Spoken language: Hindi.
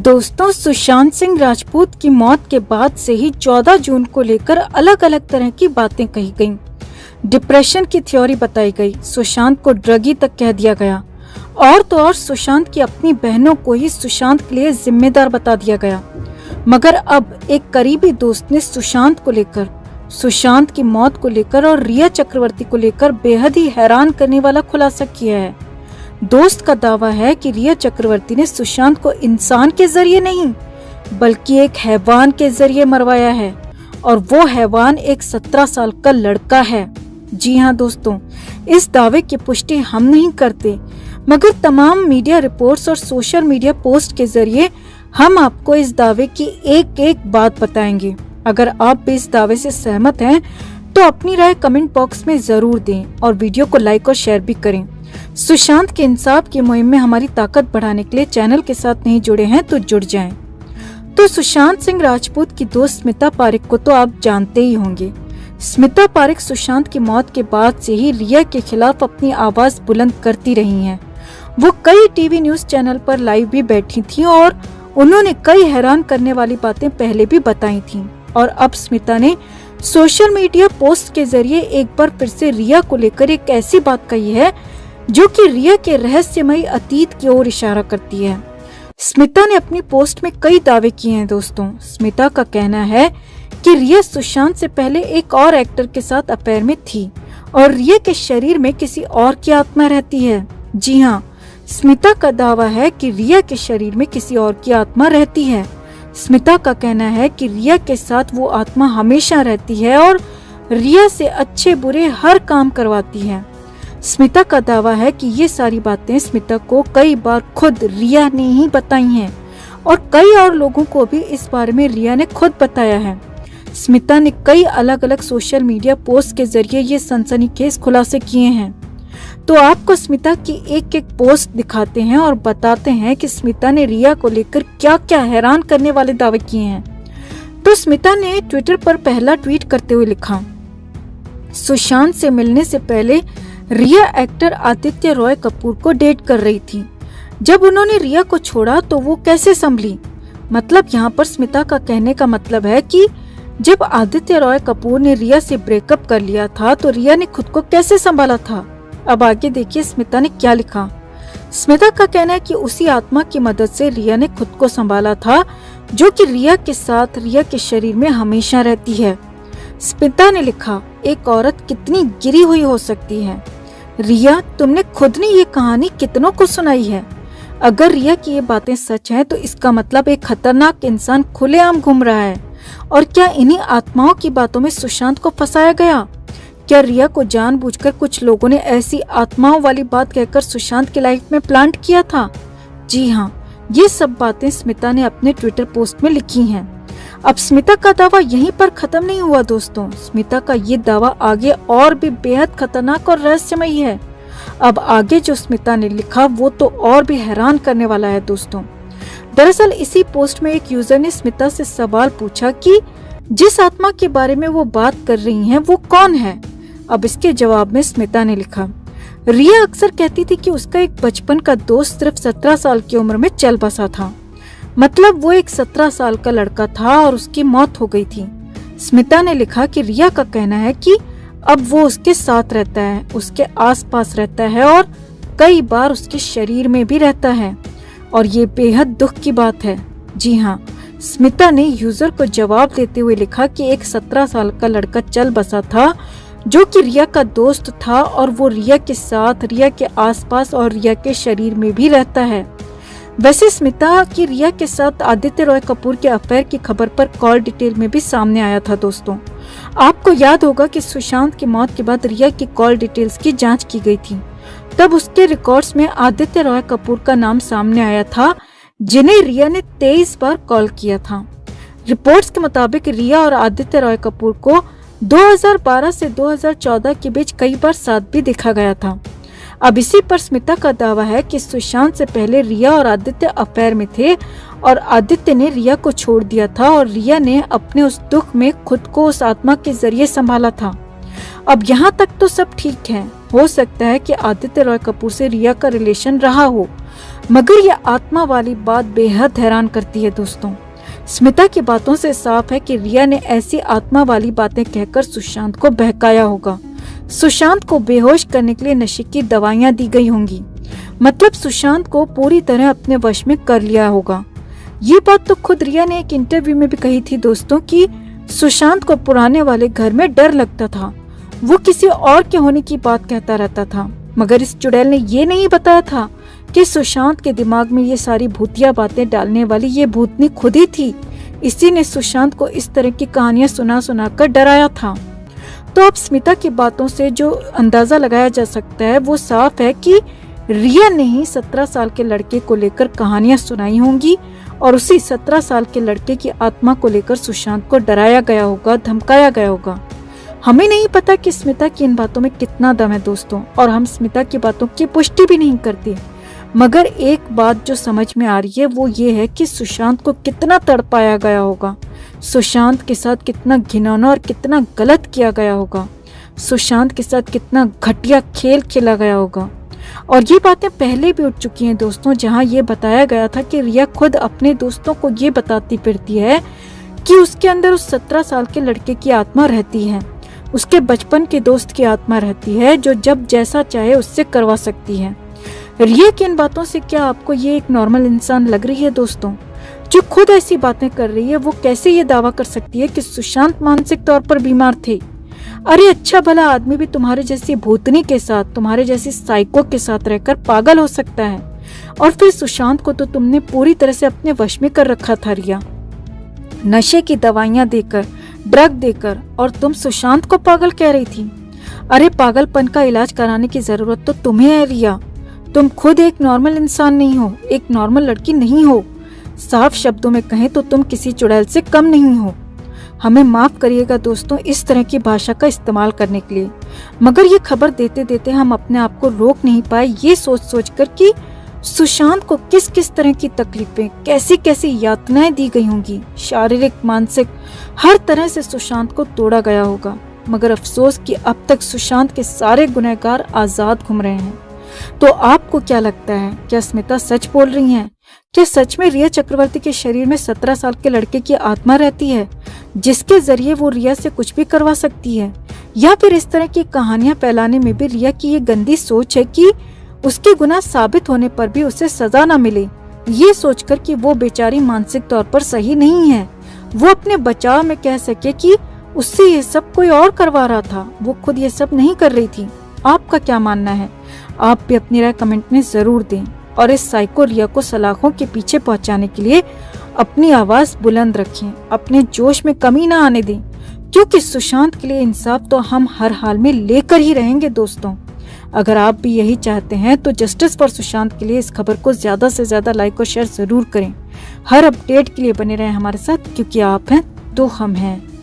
दोस्तों, सुशांत सिंह राजपूत की मौत के बाद से ही 14 जून को लेकर अलग अलग तरह की बातें कही गईं। डिप्रेशन की थ्योरी बताई गई, सुशांत को ड्रगी तक कह दिया गया और तो और सुशांत की अपनी बहनों को ही सुशांत के लिए जिम्मेदार बता दिया गया। मगर अब एक करीबी दोस्त ने सुशांत को लेकर, सुशांत की मौत को लेकर और रिया चक्रवर्ती को लेकर बेहद ही हैरान करने वाला खुलासा किया है। दोस्त का दावा है कि रिया चक्रवर्ती ने सुशांत को इंसान के जरिए नहीं बल्कि एक हैवान के जरिए मरवाया है और वो हैवान एक 17 साल का लड़का है। जी हाँ दोस्तों, इस दावे की पुष्टि हम नहीं करते, मगर तमाम मीडिया रिपोर्ट्स और सोशल मीडिया पोस्ट के जरिए हम आपको इस दावे की एक एक बात बताएंगे। अगर आप भी इस दावे से सहमत हैं तो अपनी राय कमेंट बॉक्स में जरूर दें और वीडियो को लाइक और शेयर भी करें। सुशांत के इंसाफ की मुहिम में हमारी ताकत बढ़ाने के लिए चैनल के साथ नहीं जुड़े हैं तो जुड़ जाएं। तो सुशांत सिंह राजपूत की दोस्त स्मिता पारेख को तो आप जानते ही होंगे। स्मिता पारेख सुशांत की मौत के बाद से ही रिया के खिलाफ अपनी आवाज बुलंद करती रही हैं। वो कई टीवी न्यूज चैनल पर लाइव भी बैठी थी और उन्होंने कई हैरान करने वाली बातें पहले भी बताई थी। और अब स्मिता ने सोशल मीडिया पोस्ट के जरिए एक बार फिर से रिया को लेकर एक ऐसी बात कही है जो कि रिया के रहस्यमयी अतीत की ओर इशारा करती है। स्मिता ने अपनी पोस्ट में कई दावे किए हैं दोस्तों। स्मिता का कहना है कि रिया सुशांत से पहले एक और एक्टर के साथ अफेयर में थी और रिया के शरीर में किसी और की आत्मा रहती है। जी हाँ, स्मिता का दावा है कि रिया के शरीर में किसी और की आत्मा रहती है। स्मिता का कहना है कि रिया के साथ वो आत्मा हमेशा रहती है और रिया से अच्छे बुरे हर काम करवाती है। स्मिता का दावा है कि ये सारी बातें स्मिता को कई बार खुद रिया ने ही बताई हैं और कई और लोगों को भी इस बारे में रिया ने खुद बताया है। स्मिता ने कई अलग अलग सोशल मीडिया पोस्ट के जरिए ये सनसनीखेज खुलासे किए हैं। तो आपको स्मिता की एक एक पोस्ट दिखाते हैं और बताते हैं कि स्मिता ने रिया को लेकर क्या क्या हैरान करने वाले दावे किए हैं। तो स्मिता ने ट्विटर पर पहला ट्वीट करते हुए लिखा, सुशांत से मिलने से पहले रिया एक्टर आदित्य रॉय कपूर को डेट कर रही थी। जब उन्होंने रिया को छोड़ा तो वो कैसे संभली। मतलब यहाँ पर स्मिता का कहने का मतलब है कि जब आदित्य रॉय कपूर ने रिया से ब्रेकअप कर लिया था तो रिया ने खुद को कैसे संभाला था। अब आगे देखिए स्मिता ने क्या लिखा। स्मिता का कहना है कि उसी आत्मा की मदद से रिया ने खुद को संभाला था जो कि रिया के साथ रिया के शरीर में हमेशा रहती है। स्मिता ने लिखा, एक औरत कितनी गिरी हुई हो सकती है। रिया, तुमने खुद ने ये कहानी कितनों को सुनाई है। अगर रिया की ये बातें सच हैं तो इसका मतलब एक खतरनाक इंसान खुलेआम घूम रहा है। और क्या इन्हीं आत्माओं की बातों में सुशांत को फंसाया गया? क्या रिया को जानबूझकर कुछ लोगों ने ऐसी आत्माओं वाली बात कहकर सुशांत की लाइफ में प्लांट किया था? जी हाँ, ये सब बातें स्मिता ने अपने ट्विटर पोस्ट में लिखी हैं। अब स्मिता का दावा यहीं पर खत्म नहीं हुआ दोस्तों। स्मिता का ये दावा आगे और भी बेहद खतरनाक और रहस्यमयी है। अब आगे जो स्मिता ने लिखा वो तो और भी हैरान करने वाला है दोस्तों। दरअसल इसी पोस्ट में एक यूजर ने स्मिता से सवाल पूछा कि जिस आत्मा के बारे में वो बात कर रही हैं वो कौन है। अब इसके जवाब में स्मिता ने लिखा, रिया अक्सर कहती थी कि उसका एक बचपन का दोस्त सिर्फ 17 साल की उम्र में चल बसा था। मतलब वो एक 17 साल का लड़का था और उसकी मौत हो गई थी। स्मिता ने लिखा कि रिया का कहना है कि अब वो उसके साथ रहता है, उसके आसपास रहता है और कई बार उसके शरीर में भी रहता है और ये बेहद दुख की बात है। जी हाँ, स्मिता ने यूजर को जवाब देते हुए लिखा कि एक 17 साल का लड़का चल बसा था जो कि रिया का दोस्त था और वो रिया के साथ, रिया के आसपास और रिया के शरीर में भी रहता है। वैसे स्मिता की रिया के साथ आदित्य रॉय कपूर के अफेयर की खबर पर कॉल डिटेल में भी सामने आया था दोस्तों। आपको याद होगा कि सुशांत की मौत के बाद रिया की कॉल डिटेल्स की जांच की गई थी। तब उसके रिकॉर्ड्स में आदित्य रॉय कपूर का नाम सामने आया था जिन्हें रिया ने 23 बार कॉल किया था। रिपोर्ट्स के मुताबिक रिया और आदित्य रॉय कपूर को 2012 से 2014 के बीच कई बार साथ भी देखा गया था। अब इसी पर स्मिता का दावा है कि सुशांत से पहले रिया और आदित्य अफेयर में थे और आदित्य ने रिया को छोड़ दिया था और रिया ने अपने उस दुख में खुद को उस आत्मा के जरिए संभाला था। अब यहाँ तक तो सब ठीक है। हो सकता है कि आदित्य रॉय कपूर से रिया का रिलेशन रहा हो, मगर यह आत्मा वाली बात बेहद हैरान करती है दोस्तों। स्मिता की बातों से साफ है कि रिया ने ऐसी आत्मा वाली बातें कहकर सुशांत को बहकाया होगा। सुशांत को बेहोश करने के लिए नशे की दवाइयां दी गई होंगी। मतलब सुशांत को पूरी तरह अपने वश में कर लिया होगा। ये बात तो खुद रिया ने एक इंटरव्यू में भी कही थी दोस्तों कि सुशांत को पुराने वाले घर में डर लगता था, वो किसी और के होने की बात कहता रहता था। मगर इस चुड़ैल ने ये नहीं बताया था कि सुशांत के दिमाग में ये सारी भूतिया बातें डालने वाली ये भूतनी खुद ही थी। इसी ने सुशांत को इस तरह की कहानियां सुना सुना कर डराया था। तो अब स्मिता की बातों से जो अंदाजा लगाया जा सकता है वो साफ है कि रिया ने ही 17 साल के लड़के को लेकर कहानियां सुनाई होंगी और उसी 17 साल के लड़के की आत्मा को लेकर सुशांत को डराया गया होगा, धमकाया गया होगा। हमें नहीं पता कि स्मिता की इन बातों में कितना दम है दोस्तों, और हम स्मिता की बातों की पुष्टि भी नहीं करते। मगर एक बात जो समझ में आ रही है वो ये है कि सुशांत को कितना तड़पाया गया होगा, सुशांत के साथ कितना घिनौना और कितना गलत किया गया होगा, सुशांत के साथ कितना घटिया खेल खेला गया होगा। और ये बातें पहले भी उठ चुकी हैं दोस्तों, जहां ये बताया गया था कि रिया खुद अपने दोस्तों को ये बताती फिरती है कि उसके अंदर उस 17 साल के लड़के की आत्मा रहती है, उसके बचपन के दोस्त की आत्मा रहती है जो जब जैसा चाहे उससे करवा सकती है। रिया की इन बातों से क्या आपको ये एक नॉर्मल इंसान लग रही है दोस्तों? जो खुद ऐसी बातें कर रही है वो कैसे ये दावा कर सकती है कि सुशांत मानसिक तौर पर बीमार थे? अरे अच्छा भला आदमी भी तुम्हारे जैसी भूतनी के साथ, तुम्हारे जैसी साइको के साथ रहकर पागल हो सकता है। और फिर सुशांत को तो तुमने पूरी तरह से अपने वश में कर रखा था रिया, नशे की दवाइयां देकर, ड्रग देकर, और तुम सुशांत को पागल कह रही थी। अरे पागलपन का इलाज कराने की जरूरत तो तुम्हें है रिया, तुम खुद एक नॉर्मल इंसान नहीं हो, एक नॉर्मल लड़की नहीं हो। साफ शब्दों में कहें तो तुम किसी चुड़ैल से कम नहीं हो। हमें माफ करिएगा दोस्तों इस तरह की भाषा का इस्तेमाल करने के लिए, मगर ये खबर देते देते हम अपने आप को रोक नहीं पाए, ये सोच सोच कर कि सुशांत को किस किस तरह की तकलीफें, कैसी कैसी यातनाएं दी गई होंगी, शारीरिक, मानसिक, हर तरह से सुशांत को तोड़ा गया होगा। मगर अफसोस कि अब तक सुशांत के सारे गुनहगार आजाद घूम रहे हैं। तो आपको क्या लगता है, क्या स्मिता सच बोल रही हैं? क्या सच में रिया चक्रवर्ती के शरीर में 17 साल के लड़के की आत्मा रहती है जिसके जरिए वो रिया से कुछ भी करवा सकती है? या फिर इस तरह की कहानियां फैलाने में भी रिया की ये गंदी सोच है कि उसके गुनाह साबित होने पर भी उसे सजा न मिले, ये सोचकर कि वो बेचारी मानसिक तौर पर सही नहीं है, वो अपने बचाव में कह सके कि उससे ये सब कोई और करवा रहा था, वो खुद ये सब नहीं कर रही थी। आपका क्या मानना है? आप भी अपनी राय कमेंट में जरूर दें और इस साइको रिया को सलाखों के पीछे पहुंचाने के लिए अपनी आवाज बुलंद रखें, अपने जोश में कमी ना आने दें, क्योंकि सुशांत के लिए इंसाफ तो हम हर हाल में लेकर ही रहेंगे दोस्तों। अगर आप भी यही चाहते हैं तो जस्टिस फॉर सुशांत के लिए इस खबर को ज्यादा से ज्यादा लाइक और शेयर जरूर करें। हर अपडेट के लिए बने रहें हमारे साथ, क्योंकि आप हैं तो हम हैं।